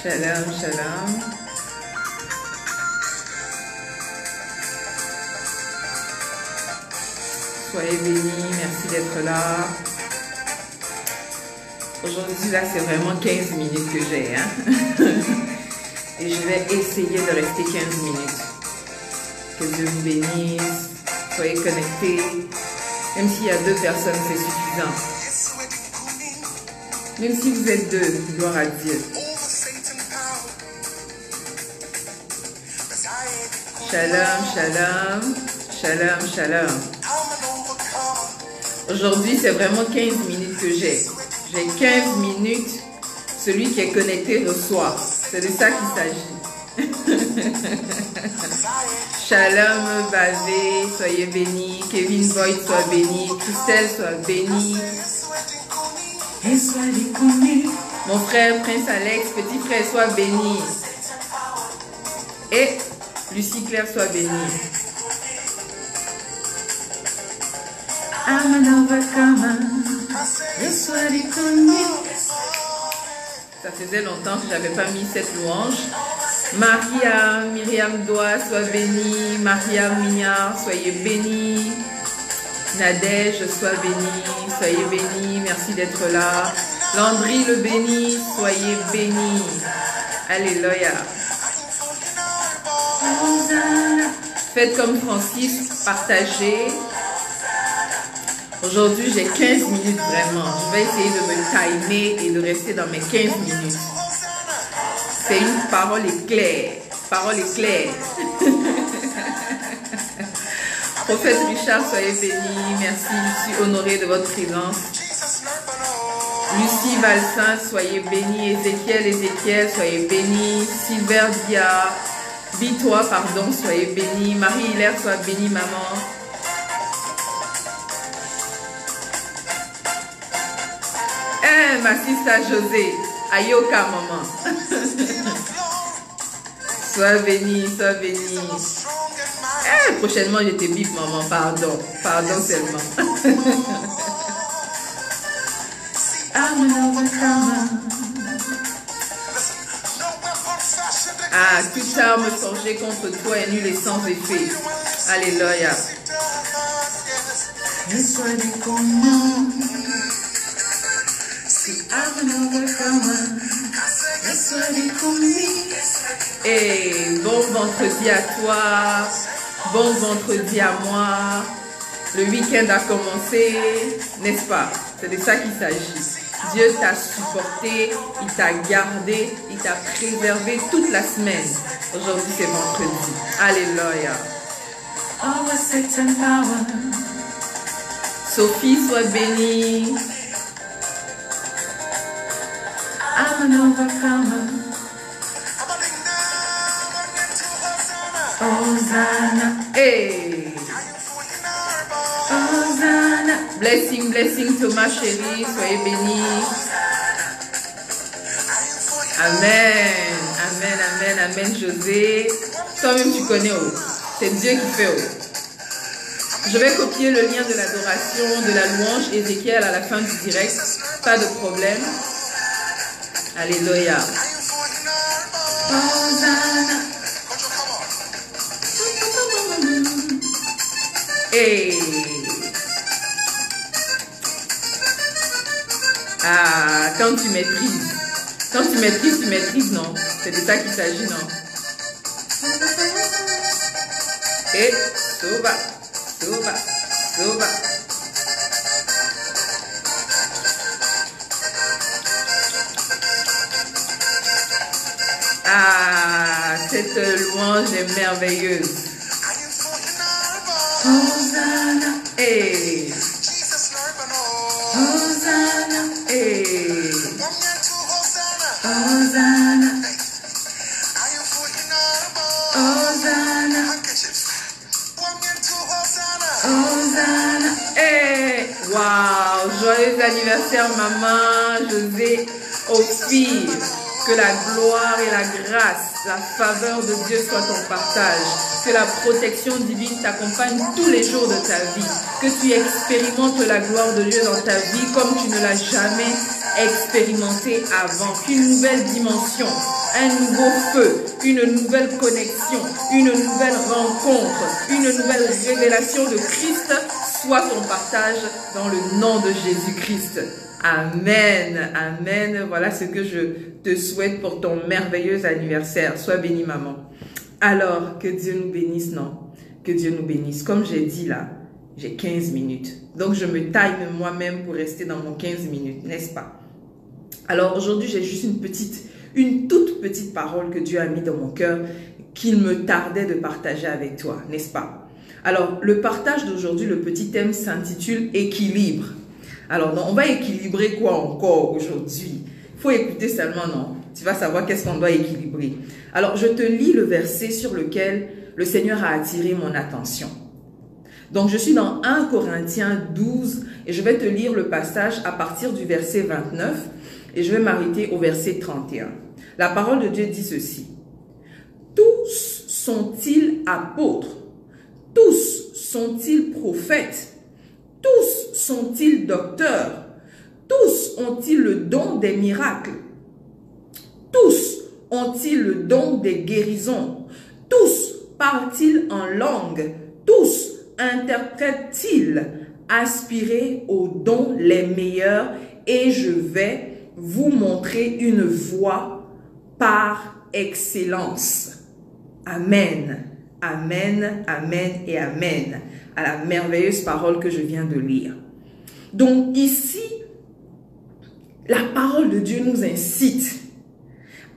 Shalom, shalom. Soyez bénis, merci d'être là. Aujourd'hui, là, c'est vraiment 15 minutes que j'ai. Et je vais essayer de rester 15 minutes. Que Dieu vous bénisse. Soyez connectés. Même s'il y a 2 personnes, c'est suffisant. Même si vous êtes 2, gloire à Dieu. Shalom, shalom. Shalom, shalom. Aujourd'hui, c'est vraiment 15 minutes que j'ai. J'ai 15 minutes. Celui qui est connecté reçoit. C'est de ça qu'il s'agit. Shalom, Bavé, soyez bénis. Kevin Boyd, soit béni. Christelle, soit béni. Mon frère, Prince Alex, petit frère, soit béni. Et Lucie Claire, soit bénie. Ça faisait longtemps que j'avais pas mis cette louange. Maria, Myriam Doa, soit bénie. Maria Mignard, soyez bénie. Nadège, sois bénie. Soyez bénie. Merci d'être là. Landry le béni, soyez bénie. Alléluia. Faites comme Francis, partagez. Aujourd'hui, j'ai 15 minutes vraiment. Je vais essayer de me timer et de rester dans mes 15 minutes. C'est une parole éclair. Parole éclair. Prophète Richard, soyez béni. Merci, je suis honorée de votre présence. Lucie Valsin, soyez béni. Ézéchiel, soyez béni. Sylverdia, Bitois, pardon, soyez béni. Marie-Hilaire, soit bénie, maman. Ma sister José, Ayoka, maman. Sois béni, sois béni. Prochainement, je te bip, maman, pardon. Pardon seulement. Toute arme forgée contre toi est nulle et sans effet. Alléluia. Et bon vendredi à toi, bon vendredi à moi. Le week-end a commencé, n'est-ce pas? C'est de ça qu'il s'agit. Dieu t'a supporté, il t'a gardé, il t'a préservé toute la semaine. Aujourd'hui, c'est vendredi. Alléluia. Sophie, sois bénie. I'm an overcomer. Hosanna. Hey. Hosanna. Blessing, blessing, Thomas chéri, soyez bénis. Amen. Amen, amen, amen, José. Toi-même, tu connais. C'est Dieu qui fait. Je vais copier le lien de l'adoration, de la louange, Ézéchiel à la fin du direct. Pas de problème. Alléluia. Hey. Quand tu maîtrises. Quand tu maîtrises, non. C'est de ça qu'il s'agit, non. Et Soba, Soba, Soba. Cette louange est merveilleuse. Hosanna, hey. Hosanna, hey. Hosanna, Hosanna, Hosanna, hey. Wow, joyeux anniversaire maman José Ophir. Que la gloire et la grâce, la faveur de Dieu soit ton partage. Que la protection divine t'accompagne tous les jours de ta vie. Que tu expérimentes la gloire de Dieu dans ta vie comme tu ne l'as jamais expérimenté avant, qu'une nouvelle dimension, un nouveau feu, une nouvelle connexion, une nouvelle rencontre, une nouvelle révélation de Christ soit ton partage dans le nom de Jésus-Christ. Amen, amen. Voilà ce que je te souhaite pour ton merveilleux anniversaire. Sois béni, maman. Alors, que Dieu nous bénisse, non? Que Dieu nous bénisse. Comme j'ai dit là, j'ai 15 minutes. Donc, je me time moi-même pour rester dans mon 15 minutes, n'est-ce pas? Alors, aujourd'hui, j'ai juste une toute petite parole que Dieu a mis dans mon cœur qu'il me tardait de partager avec toi, n'est-ce pas? Alors, le partage d'aujourd'hui, le petit thème s'intitule « Équilibre ». Alors, on va équilibrer quoi encore aujourd'hui? Il faut écouter seulement, non? Tu vas savoir qu'est-ce qu'on doit équilibrer. Alors, je te lis le verset sur lequel le Seigneur a attiré mon attention. Donc, je suis dans 1 Corinthiens 12 et je vais te lire le passage à partir du verset 29 et je vais m'arrêter au verset 31. La parole de Dieu dit ceci. Tous sont-ils apôtres? Tous sont-ils prophètes? Tous sont-ils docteurs? Tous ont-ils le don des miracles? Tous ont-ils le don des guérisons? Tous parlent-ils en langue? Tous interprètent-ils? Aspirez aux dons les meilleurs et je vais vous montrer une voie par excellence. Amen, amen, amen et amen à la merveilleuse parole que je viens de lire. Donc ici, la parole de Dieu nous incite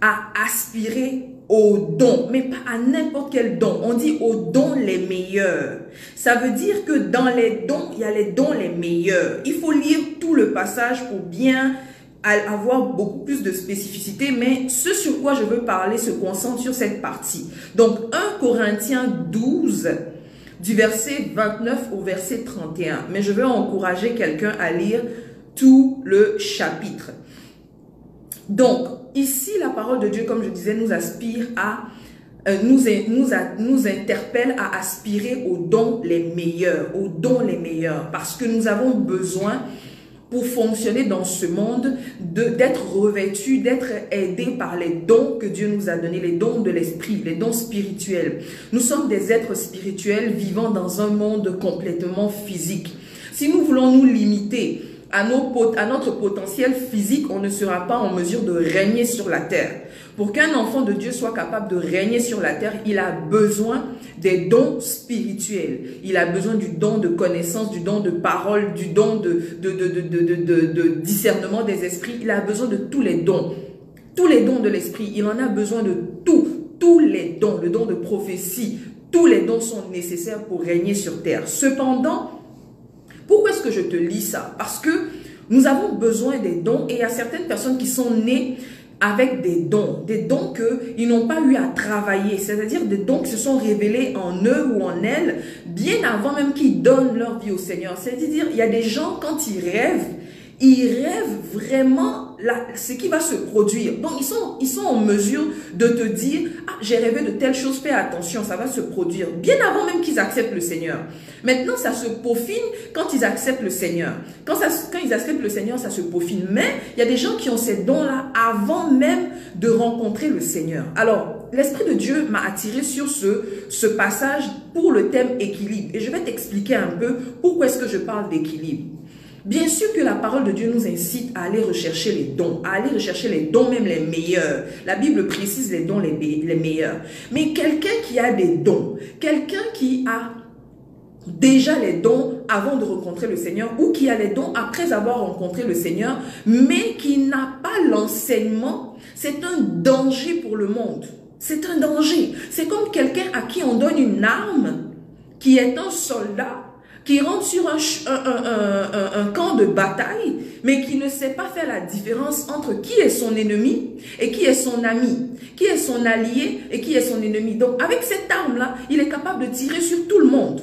à aspirer aux dons, mais pas à n'importe quel don. On dit aux dons les meilleurs. Ça veut dire que dans les dons, il y a les dons les meilleurs. Il faut lire tout le passage pour bien avoir beaucoup plus de spécificité, mais ce sur quoi je veux parler se concentre sur cette partie. Donc 1 Corinthiens 12, du verset 29 au verset 31. Mais je veux encourager quelqu'un à lire tout le chapitre. Donc, ici, la parole de Dieu, comme je disais, nous aspire à, nous interpelle à aspirer aux dons les meilleurs, aux dons les meilleurs, parce que nous avons besoin, pour fonctionner dans ce monde, d'être revêtus, d'être aidés par les dons que Dieu nous a donnés, les dons de l'esprit, les dons spirituels. Nous sommes des êtres spirituels vivant dans un monde complètement physique. Si nous voulons nous limiter à notre potentiel physique, on ne sera pas en mesure de régner sur la terre. Pour qu'un enfant de Dieu soit capable de régner sur la terre, il a besoin des dons spirituels. Il a besoin du don de connaissance, du don de parole, du don de discernement des esprits. Il a besoin de tous les dons. Tous les dons de l'esprit, il en a besoin de tout. Tous les dons, le don de prophétie, tous les dons sont nécessaires pour régner sur terre. Cependant, pourquoi est-ce que je te lis ça? Parce que nous avons besoin des dons et il y a certaines personnes qui sont nées avec des dons qu'ils n'ont pas eu à travailler, c'est-à-dire des dons qui se sont révélés en eux ou en elles bien avant même qu'ils donnent leur vie au Seigneur. C'est-à-dire, il y a des gens, quand ils rêvent vraiment ce qui va se produire. Donc, ils sont en mesure de te dire, ah, j'ai rêvé de telle chose, fais attention, ça va se produire. Bien avant même qu'ils acceptent le Seigneur. Maintenant, ça se peaufine quand ils acceptent le Seigneur. Quand ils acceptent le Seigneur, ça se peaufine. Mais il y a des gens qui ont ces dons-là avant même de rencontrer le Seigneur. Alors, l'Esprit de Dieu m'a attiré sur ce passage pour le thème équilibre. Et je vais t'expliquer un peu pourquoi est-ce que je parle d'équilibre. Bien sûr que la parole de Dieu nous incite à aller rechercher les dons, à aller rechercher les dons même les meilleurs. La Bible précise les dons les meilleurs. Mais quelqu'un qui a des dons, quelqu'un qui a déjà les dons avant de rencontrer le Seigneur ou qui a les dons après avoir rencontré le Seigneur, mais qui n'a pas l'enseignement, c'est un danger pour le monde. C'est un danger. C'est comme quelqu'un à qui on donne une arme, qui est un soldat, qui rentre sur un camp de bataille, mais qui ne sait pas faire la différence entre qui est son ennemi et qui est son ami, qui est son allié et qui est son ennemi. Donc, avec cette arme-là, il est capable de tirer sur tout le monde.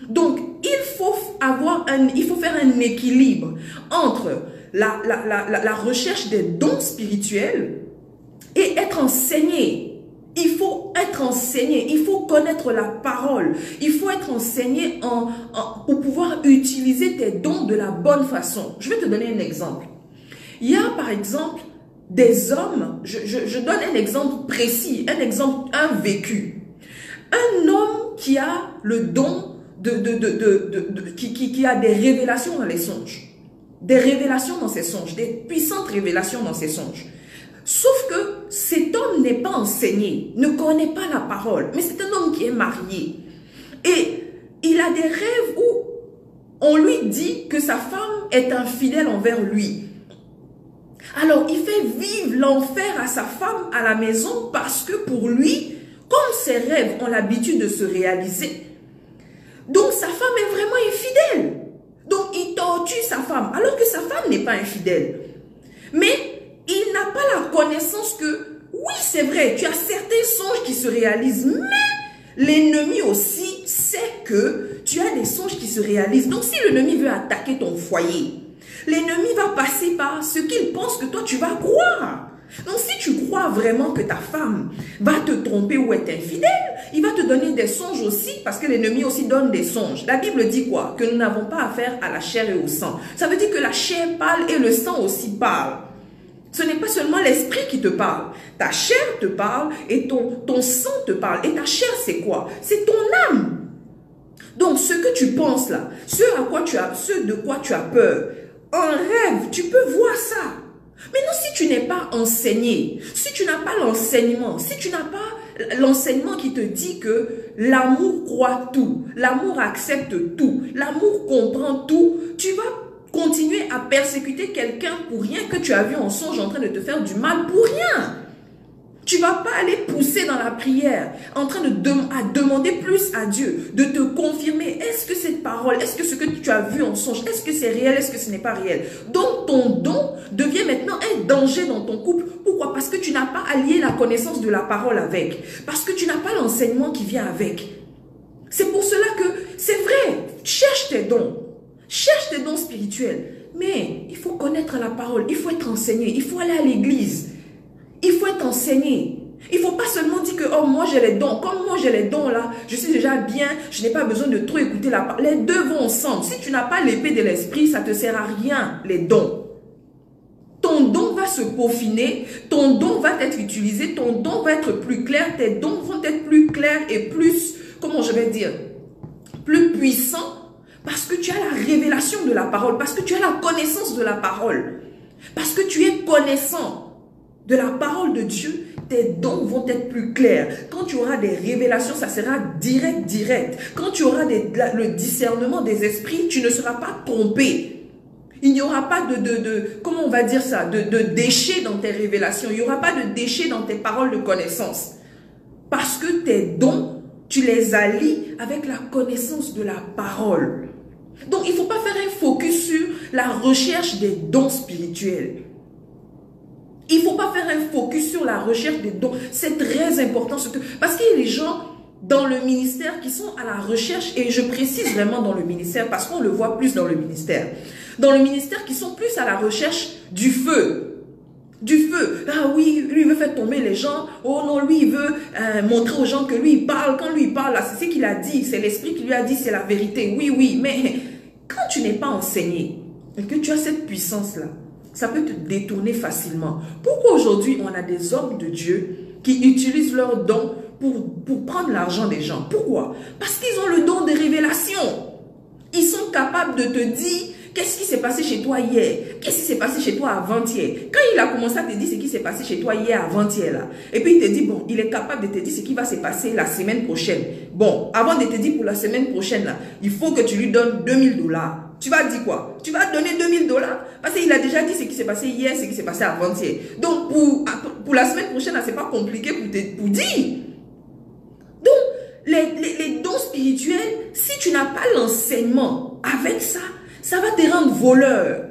Donc, il faut faire un équilibre entre la recherche des dons spirituels et être enseigné. Il faut être enseigné, il faut connaître la parole, il faut être enseigné pour pouvoir utiliser tes dons de la bonne façon. Je vais te donner un exemple. Il y a par exemple des hommes, je donne un exemple précis, un exemple, un vécu. Un homme qui a le don qui a des révélations dans les songes. Des révélations dans ses songes, des puissantes révélations dans ses songes. Sauf que cet homme n'est pas enseigné, ne connaît pas la parole, mais c'est un homme qui est marié. Et il a des rêves où on lui dit que sa femme est infidèle envers lui. Alors il fait vivre l'enfer à sa femme à la maison parce que pour lui, comme ses rêves ont l'habitude de se réaliser, donc sa femme est vraiment infidèle. Donc il torture sa femme alors que sa femme n'est pas infidèle. Mais il n'a pas la connaissance que, oui c'est vrai, tu as certains songes qui se réalisent, mais l'ennemi aussi sait que tu as des songes qui se réalisent. Donc si l'ennemi veut attaquer ton foyer, l'ennemi va passer par ce qu'il pense que toi tu vas croire. Donc si tu crois vraiment que ta femme va te tromper ou être infidèle, il va te donner des songes aussi, parce que l'ennemi aussi donne des songes. La Bible dit quoi? Que nous n'avons pas affaire à la chair et au sang. Ça veut dire que la chair parle et le sang aussi parle. Ce n'est pas seulement l'esprit qui te parle. Ta chair te parle et ton sang te parle. Et ta chair c'est quoi? C'est ton âme. Donc ce que tu penses là, ce de quoi tu as peur, en rêve, tu peux voir ça. Maintenant, si tu n'es pas enseigné, si tu n'as pas l'enseignement, si tu n'as pas l'enseignement qui te dit que l'amour croit tout, l'amour accepte tout, l'amour comprend tout, tu vas continuer à persécuter quelqu'un pour rien que tu as vu en songe en train de te faire du mal pour rien. Tu ne vas pas aller pousser dans la prière, en train de demander plus à Dieu, de te confirmer, est-ce que cette parole, est-ce que ce que tu as vu en songe, est-ce que c'est réel, est-ce que ce n'est pas réel? Donc ton don devient maintenant un danger dans ton couple. Pourquoi? Parce que tu n'as pas allié la connaissance de la parole avec, parce que tu n'as pas l'enseignement qui vient avec. C'est pour cela que, c'est vrai, cherche tes dons spirituels, mais il faut connaître la parole, il faut être enseigné, il faut aller à l'église. Il faut être enseigné. Il ne faut pas seulement dire que oh, moi j'ai les dons. Comme moi j'ai les dons là, je suis déjà bien, je n'ai pas besoin de trop écouter la parole. Les deux vont ensemble. Si tu n'as pas l'épée de l'esprit, ça ne te sert à rien, les dons. Ton don va se peaufiner, ton don va être utilisé, ton don va être plus clair, tes dons vont être plus clairs et plus, comment je vais dire, plus puissants parce que tu as la révélation de la parole, parce que tu as la connaissance de la parole, parce que tu es connaissant de la parole de Dieu, tes dons vont être plus clairs. Quand tu auras des révélations, ça sera direct. Quand tu auras le discernement des esprits, tu ne seras pas trompé. Il n'y aura pas comment on va dire ça, de déchets dans tes révélations. Il n'y aura pas de déchets dans tes paroles de connaissance. Parce que tes dons, tu les allies avec la connaissance de la parole. Donc, il ne faut pas faire un focus sur la recherche des dons spirituels. Il ne faut pas faire un focus sur la recherche des dons. C'est très important. Parce qu'il y a des gens dans le ministère qui sont à la recherche, et je précise vraiment dans le ministère, parce qu'on le voit plus dans le ministère. Dans le ministère qui sont plus à la recherche du feu. Du feu. Ah oui, lui il veut faire tomber les gens. Oh non, lui il veut montrer aux gens que lui il parle. Quand lui il parle, c'est ce qu'il a dit. C'est l'esprit qui lui a dit, c'est la vérité. Oui, mais quand tu n'es pas enseigné et que tu as cette puissance-là, ça peut te détourner facilement. Pourquoi aujourd'hui on a des hommes de Dieu qui utilisent leurs dons pour prendre l'argent des gens? Pourquoi? Parce qu'ils ont le don de révélation. Ils sont capables de te dire qu'est-ce qui s'est passé chez toi hier, qu'est-ce qui s'est passé chez toi avant-hier. Quand il a commencé à te dire ce qui s'est passé chez toi hier, avant-hier là, et puis il te dit bon, il est capable de te dire ce qui va se passer la semaine prochaine. Bon, avant de te dire pour la semaine prochaine là, il faut que tu lui donnes 2000 $. Tu vas dire quoi? Tu vas donner 2000 $? Parce qu'il a déjà dit ce qui s'est passé hier, ce qui s'est passé avant-hier. Donc, pour la semaine prochaine, ce n'est pas compliqué pour dire. Donc, les dons spirituels, si tu n'as pas l'enseignement avec ça, ça va te rendre voleur.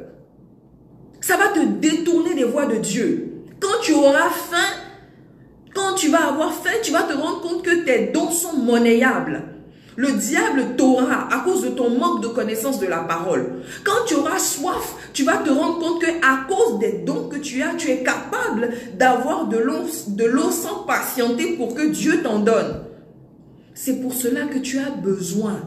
Ça va te détourner des voies de Dieu. Quand tu auras faim, quand tu vas avoir faim, tu vas te rendre compte que tes dons sont monnayables. Le diable t'aura à cause de ton manque de connaissance de la parole. Quand tu auras soif, tu vas te rendre compte que à cause des dons que tu as, tu es capable d'avoir de l'eau sans patienter pour que Dieu t'en donne. C'est pour cela que tu as besoin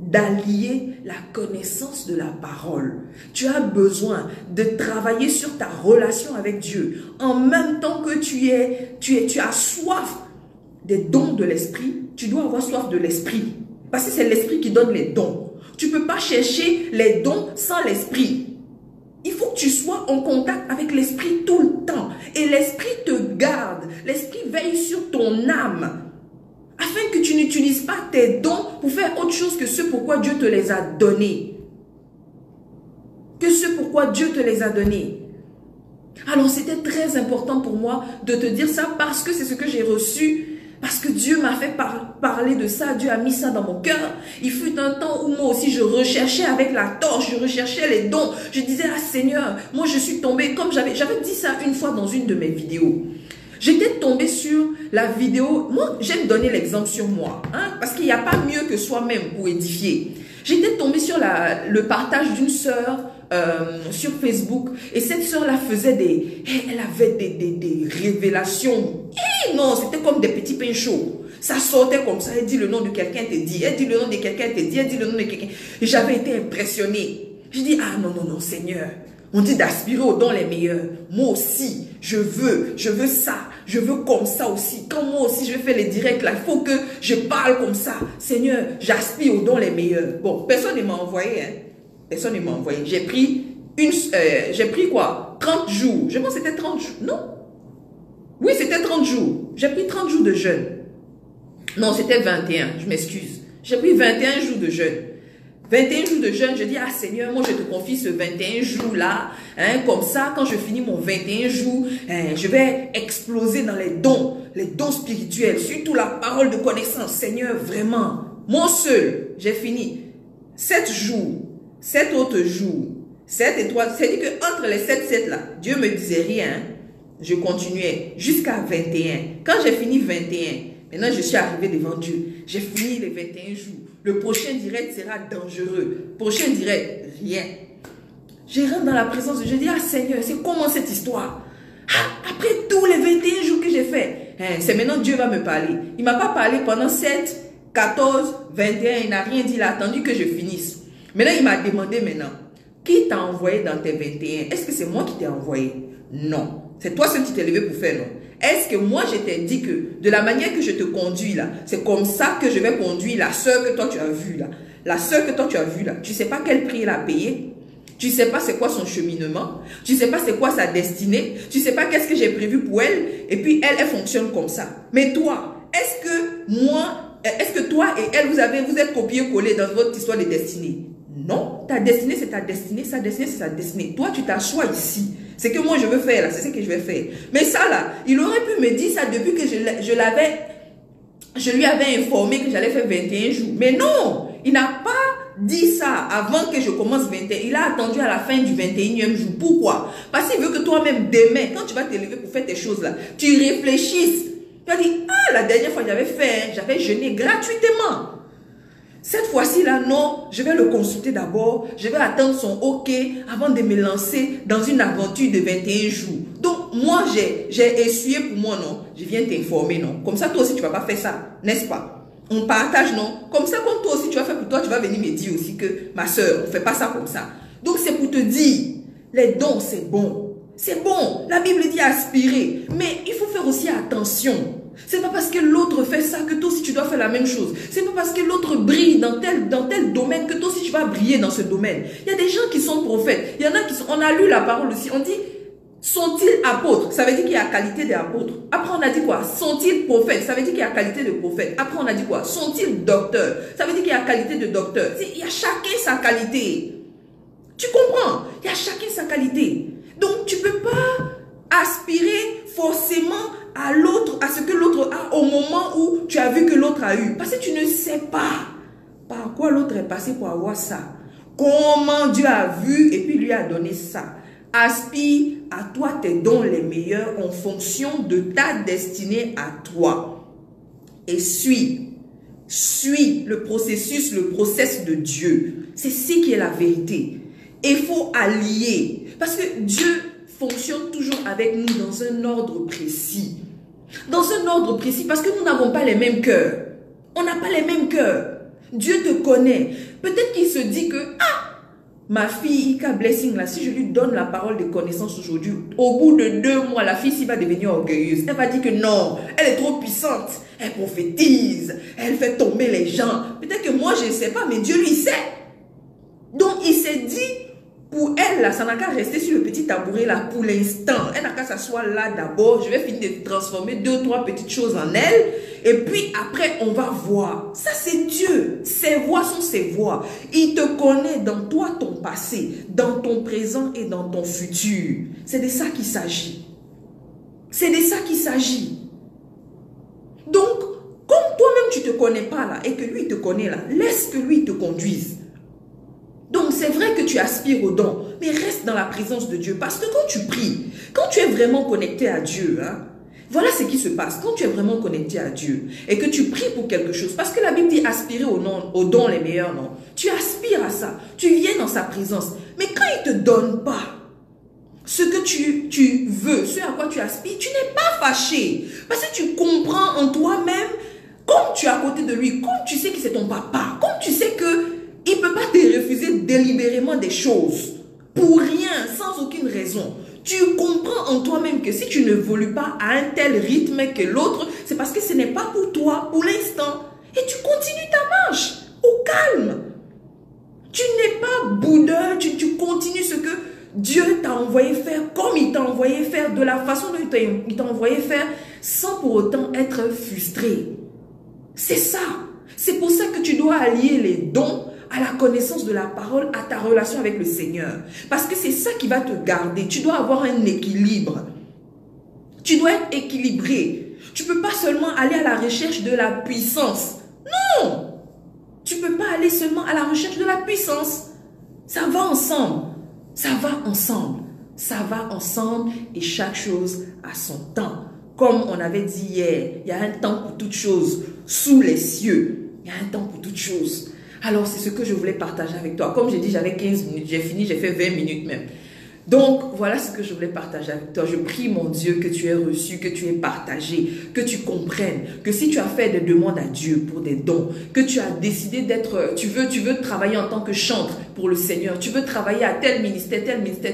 d'allier la connaissance de la parole. Tu as besoin de travailler sur ta relation avec Dieu. En même temps que tu as soif des dons de l'esprit, tu dois avoir soif de l'esprit. Parce que c'est l'esprit qui donne les dons. Tu ne peux pas chercher les dons sans l'esprit. Il faut que tu sois en contact avec l'esprit tout le temps. Et l'esprit te garde. L'esprit veille sur ton âme. Afin que tu n'utilises pas tes dons pour faire autre chose que ce pourquoi Dieu te les a donnés. Que ce pourquoi Dieu te les a donnés. Alors c'était très important pour moi de te dire ça parce que c'est ce que j'ai reçu. Parce que Dieu m'a fait parler de ça, Dieu a mis ça dans mon cœur. Il fut un temps où moi aussi je recherchais avec la torche, je recherchais les dons. Je disais, ah Seigneur, moi je suis tombée, comme j'avais dit ça une fois dans une de mes vidéos. J'étais tombée sur la vidéo, moi j'aime donner l'exemple sur moi, hein, parce qu'il n'y a pas mieux que soi-même pour édifier. J'étais tombée sur le partage d'une sœur sur Facebook et cette sœur-là faisait elle avait des révélations. Et non, c'était comme des petits pains chauds. Ça sortait comme ça, elle dit le nom de quelqu'un, elle te dit, elle dit le nom de quelqu'un, elle te dit, elle dit le nom de quelqu'un. Et j'avais été impressionnée. Je dis, ah non, non, non, Seigneur. On dit d'aspirer aux dons les meilleurs. Moi aussi, je veux ça. Je veux comme ça aussi. Quand moi aussi, je fais les directs là, il faut que je parle comme ça. Seigneur, j'aspire aux dons les meilleurs. Bon, personne ne m'a envoyé. Hein. Personne ne m'a envoyé. J'ai pris quoi? 30 jours. Je pense que c'était 30 jours. Non. Oui, c'était 30 jours. J'ai pris 30 jours de jeûne. Non, c'était 21. Je m'excuse. J'ai pris 21 jours de jeûne. 21 jours de jeûne, je dis, ah Seigneur, moi je te confie ce 21 jours-là, hein, comme ça, quand je finis mon 21 jours, hein, je vais exploser dans les dons spirituels, surtout la parole de connaissance. Seigneur, vraiment, moi seul, j'ai fini 7 jours, 7 autres jours, 7 et 3, c'est-à-dire qu'entre les 7 là, Dieu me disait rien, je continuais jusqu'à 21. Quand j'ai fini 21, maintenant je suis arrivé devant Dieu, j'ai fini les 21 jours. Le prochain direct sera dangereux. Prochain direct, rien. Je rentre dans la présence de Dieu. Je dis, ah Seigneur, c'est comment cette histoire? Ah, après tous les 21 jours que j'ai fait, hein, c'est maintenant Dieu va me parler. Il ne m'a pas parlé pendant 7, 14, 21. Il n'a rien dit. Il a attendu que je finisse. Maintenant, il m'a demandé maintenant, qui t'a envoyé dans tes 21? Est-ce que c'est moi qui t'ai envoyé? Non. C'est toi seul qui t'es levé pour faire, non? Est-ce que moi je t'ai dit que de la manière que je te conduis là, c'est comme ça que je vais conduire la soeur que toi tu as vue là? La soeur que toi tu as vue là, tu ne sais pas quel prix elle a payé? Tu ne sais pas c'est quoi son cheminement? Tu ne sais pas c'est quoi sa destinée? Tu ne sais pas qu'est-ce que j'ai prévu pour elle? Et puis elle fonctionne comme ça. Mais toi, est-ce que toi et elle, vous êtes copié-collé dans votre histoire de destinée? Non, ta destinée c'est ta destinée, sa destinée c'est sa destinée. Toi tu t'assois ici. C'est que moi je veux faire là, c'est ce que je vais faire. Mais ça là, il aurait pu me dire ça depuis que je lui avais informé que j'allais faire 21 jours. Mais non, il n'a pas dit ça avant que je commence 21. Il a attendu à la fin du 21e jour. Pourquoi? Parce qu'il veut que toi-même demain, quand tu vas te lever pour faire tes choses là, tu réfléchisses. Tu vas dire, ah la dernière fois j'avais fait, j'avais jeûné gratuitement. Cette fois-ci là, non, je vais le consulter d'abord, je vais attendre son OK avant de me lancer dans une aventure de 21 jours. Donc, moi, j'ai essuyé pour moi, non, je viens t'informer, non. Comme ça, toi aussi, tu ne vas pas faire ça, n'est-ce pas? On partage, non. Comme ça, comme toi aussi, tu vas faire pour toi, tu vas venir me dire aussi que, ma soeur, on ne fait pas ça comme ça. Donc, c'est pour te dire, les dons, c'est bon. C'est bon, la Bible dit aspirer, mais il faut faire aussi attention. C'est pas parce que l'autre fait ça que toi aussi tu dois faire la même chose. C'est pas parce que l'autre brille dans tel domaine que toi aussi tu vas briller dans ce domaine. Il y a des gens qui sont prophètes. Il y en a qui sont... On a lu la parole aussi. On dit, sont-ils apôtres? Ça veut dire qu'il y a qualité d'apôtres. Après on a dit quoi? Sont-ils prophètes? Ça veut dire qu'il y a qualité de prophète. Après on a dit quoi? Sont-ils docteurs? Ça veut dire qu'il y a qualité de docteur. Il y a chacun sa qualité. Tu comprends? Il y a chacun sa qualité. Donc tu peux pas aspirer forcément à l'autre, à ce que l'autre a au moment où tu as vu que l'autre a eu. Parce que tu ne sais pas par quoi l'autre est passé pour avoir ça. Comment Dieu a vu et puis lui a donné ça. Aspire à toi tes dons les meilleurs en fonction de ta destinée à toi. Et suis le processus, le process de Dieu. C'est ce qui est la vérité. Et il faut allier. Parce que Dieu fonctionne toujours avec nous dans un ordre précis. Dans un ordre précis, parce que nous n'avons pas les mêmes cœurs. On n'a pas les mêmes cœurs. Dieu te connaît. Peut-être qu'il se dit que, ah, ma fille, Ika Blessing, là, si je lui donne la parole de connaissance aujourd'hui, au bout de 2 mois, la fille s'y va devenir orgueilleuse. Elle va dire que non, elle est trop puissante. Elle prophétise, elle fait tomber les gens. Peut-être que moi, je ne sais pas, mais Dieu lui sait. Donc, il s'est dit, pour elle, là, ça n'a qu'à rester sur le petit tabouret là pour l'instant. Elle n'a qu'à s'asseoir là d'abord. Je vais finir de transformer 2 ou 3 petites choses en elle. Et puis après, on va voir. Ça, c'est Dieu. Ses voix sont ses voix. Il te connaît dans toi, ton passé, dans ton présent et dans ton futur. C'est de ça qu'il s'agit. C'est de ça qu'il s'agit. Donc, comme toi-même, tu ne te connais pas là et que lui te connaît là, laisse que lui te conduise. Donc, c'est vrai que tu aspires au don, mais reste dans la présence de Dieu. Parce que quand tu pries, quand tu es vraiment connecté à Dieu, hein, voilà ce qui se passe. Quand tu es vraiment connecté à Dieu et que tu pries pour quelque chose, parce que la Bible dit aspirer au don les meilleurs, non? Tu aspires à ça, tu viens dans sa présence. Mais quand il ne te donne pas ce que tu veux, ce à quoi tu aspires, tu n'es pas fâché. Parce que tu comprends en toi-même, comme tu es à côté de lui, comme tu sais que c'est ton papa, comme tu sais que il ne peut pas te refuser délibérément des choses, pour rien, sans aucune raison. Tu comprends en toi-même que si tu n'évolues pas à un tel rythme que l'autre, c'est parce que ce n'est pas pour toi, pour l'instant. Et tu continues ta marche, au calme. Tu n'es pas boudeur, tu continues ce que Dieu t'a envoyé faire, comme il t'a envoyé faire, de la façon dont il t'a envoyé faire, sans pour autant être frustré. C'est ça. C'est pour ça que tu dois allier les dons à la connaissance de la parole, à ta relation avec le Seigneur. Parce que c'est ça qui va te garder. Tu dois avoir un équilibre. Tu dois être équilibré. Tu ne peux pas seulement aller à la recherche de la puissance. Non! Tu ne peux pas aller seulement à la recherche de la puissance. Ça va ensemble. Ça va ensemble. Ça va ensemble et chaque chose a son temps. Comme on avait dit hier, il y a un temps pour toutes choses sous les cieux. Il y a un temps pour toutes choses. Alors, c'est ce que je voulais partager avec toi. Comme j'ai dit, j'avais 15 minutes. J'ai fini, j'ai fait 20 minutes même. Donc, voilà ce que je voulais partager avec toi. Je prie, mon Dieu, que tu aies reçu, que tu aies partagé, que tu comprennes que si tu as fait des demandes à Dieu pour des dons, que tu as décidé d'être, tu veux travailler en tant que chantre pour le Seigneur, tu veux travailler à tel ministère,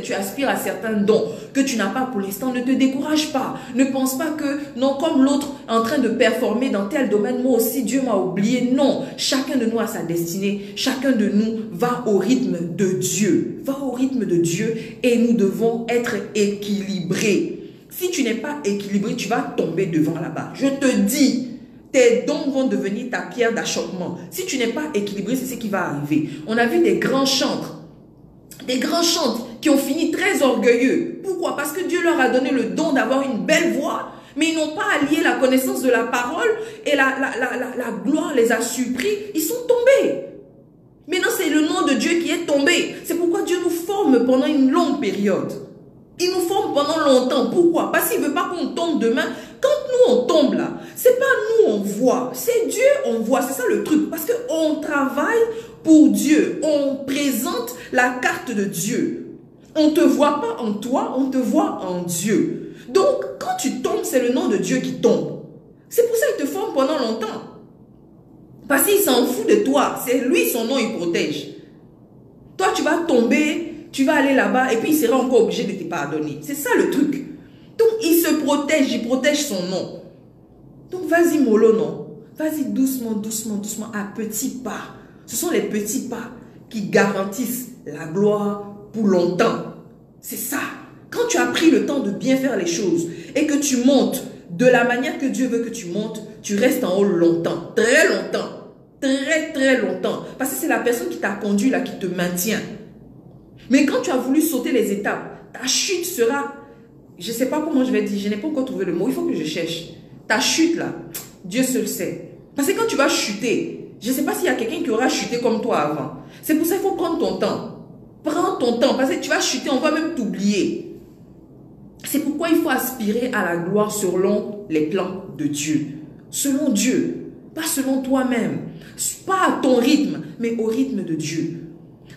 tu aspires à certains dons que tu n'as pas pour l'instant, ne te décourage pas. Ne pense pas que, non, comme l'autre est en train de performer dans tel domaine, moi aussi, Dieu m'a oublié. Non, chacun de nous a sa destinée. Chacun de nous va au rythme de Dieu. Va au rythme de Dieu et nous devons être équilibrés. Si tu n'es pas équilibré, tu vas tomber devant là-bas. Je te dis, tes dons vont devenir ta pierre d'achoppement. Si tu n'es pas équilibré, c'est ce qui va arriver. On a vu des grands chantres qui ont fini très orgueilleux. Pourquoi? Parce que Dieu leur a donné le don d'avoir une belle voix, mais ils n'ont pas allié la connaissance de la parole et la gloire les a surpris. Ils sont tombés. Maintenant, c'est le nom de Dieu qui est tombé. C'est pourquoi Dieu nous forme pendant une longue période. Il nous forme pendant longtemps. Pourquoi? Parce qu'il ne veut pas qu'on tombe demain. Quand nous, on tombe là, c'est pas nous, on voit. C'est Dieu, on voit. C'est ça le truc. Parce qu'on travaille pour Dieu. On présente la carte de Dieu. On ne te voit pas en toi, on te voit en Dieu. Donc, quand tu tombes, c'est le nom de Dieu qui tombe. C'est pour ça qu'il te forme pendant longtemps. Parce qu'il s'en fout de toi. C'est lui, son nom, il protège. Toi, tu vas tomber, tu vas aller là-bas et puis il sera encore obligé de te pardonner. C'est ça le truc. Donc, il se protège, il protège son nom. Donc, vas-y, mollo, non. Vas-y doucement, doucement, doucement, à petits pas. Ce sont les petits pas qui garantissent la gloire pour longtemps. C'est ça. Quand tu as pris le temps de bien faire les choses et que tu montes de la manière que Dieu veut que tu montes, tu restes en haut longtemps, très longtemps. Très, très longtemps. Parce que c'est la personne qui t'a conduit là, qui te maintient. Mais quand tu as voulu sauter les étapes, ta chute sera... Je ne sais pas comment je vais dire, je n'ai pas encore trouvé le mot, il faut que je cherche. Ta chute là, Dieu seul sait. Parce que quand tu vas chuter, je ne sais pas s'il y a quelqu'un qui aura chuté comme toi avant. C'est pour ça qu'il faut prendre ton temps. Prends ton temps, parce que tu vas chuter, on va même t'oublier. C'est pourquoi il faut aspirer à la gloire selon les plans de Dieu. Selon Dieu. Pas selon toi-même, pas à ton rythme, mais au rythme de Dieu.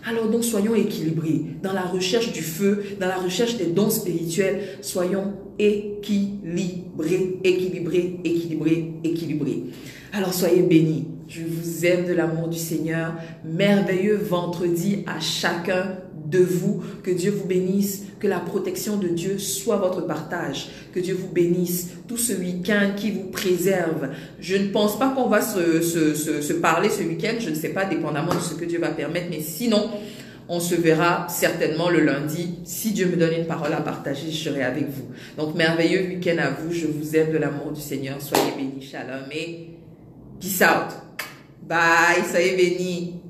Alors donc soyons équilibrés dans la recherche du feu, dans la recherche des dons spirituels. Soyons équilibrés, équilibrés, équilibrés, équilibrés. Alors soyez bénis. Je vous aime de l'amour du Seigneur. Merveilleux vendredi à chacun de vous. Que Dieu vous bénisse. Que la protection de Dieu soit votre partage. Que Dieu vous bénisse tout ce week-end, qui vous préserve. Je ne pense pas qu'on va se parler ce week-end. Je ne sais pas, dépendamment de ce que Dieu va permettre. Mais sinon, on se verra certainement le lundi. Si Dieu me donne une parole à partager, je serai avec vous. Donc, merveilleux week-end à vous. Je vous aime de l'amour du Seigneur. Soyez bénis. Shalom et peace out. Bye. Soyez bénis.